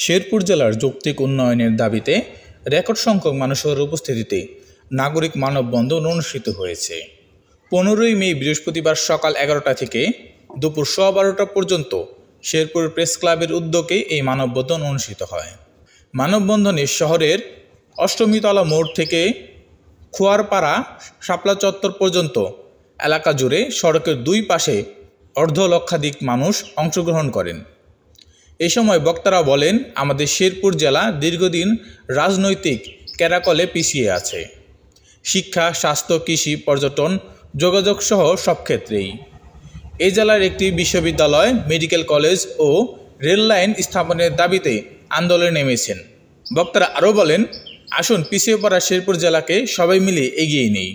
শেরপুর জেলার যৌক্তিক উন্নয়নের দাবিতে রেকর্ড সংখ্যক মানুষের উপস্থিতিতে নাগরিক মানববন্ধন অনুষ্ঠিত হয়েছে। 15ই মে বৃহস্পতিবার সকাল 11টা থেকে দুপুর 12:15 পর্যন্ত শেরপুর প্রেস ক্লাবের উদ্যোগে এই মানববন্ধন অনুষ্ঠিত হয়। মানববন্ধনে শহরের অষ্টমীতলা মোড় থেকে খোয়ারপাড়া শাপলা চত্বর পর্যন্ত এলাকা জুড়ে সড়কের দুই পাশে অর্ধলক্ষাধিক মানুষ অংশগ্রহণ করেন। এই সময় বক্তারা বলেন, আমাদের শেরপুর জেলা দীর্ঘদিন রাজনৈতিক ক্যারাকলে পিছিয়ে আছে। শিক্ষা, স্বাস্থ্য, কৃষি, পর্যটন, যোগাযোগ সহ সব ক্ষেত্রেই। এই জেলার একটি বিশ্ববিদ্যালয়, মেডিকেল কলেজ ও রেল লাইন স্থাপনের দাবিতে আন্দোলনে নেমেছেন। বক্তারা আরও বলেন, আসুন পিছিয়ে পড়া শেরপুর জেলাকে সবাই মিলে এগিয়ে নেই।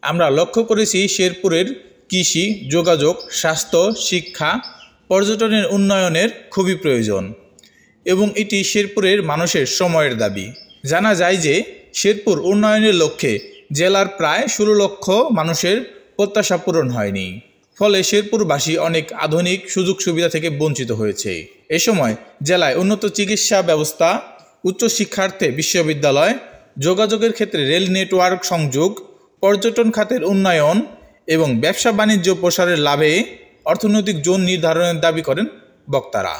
আমরা লক্ষ্য করেছি শেরপুরের কৃষি, যোগাযোগ, স্বাস্থ্য, শিক্ষা, পর্যটনের উন্নয়নের খুবই প্রয়োজন এবং এটি শেরপুরের মানুষের সময়ের দাবি। জানা যায় যে শেরপুর উন্নয়নের লক্ষ্যে জেলার প্রায় 16 লক্ষ মানুষের প্রত্যাশা পূরণ হয়নি। ফলে শেরপুরবাসী অনেক আধুনিক সুযোগ সুবিধা থেকে বঞ্চিত হয়েছে। এ সময় জেলায় উন্নত চিকিৎসা ব্যবস্থা, উচ্চশিক্ষার্থে বিশ্ববিদ্যালয়, যোগাযোগের ক্ষেত্রে রেল নেটওয়ার্ক সংযোগ, পর্যটন খাতের উন্নয়ন এবং ব্যবসা বাণিজ্য প্রসারের লাভে অর্থনৈতিক জোন নির্ধারণের দাবি করেন বক্তারা।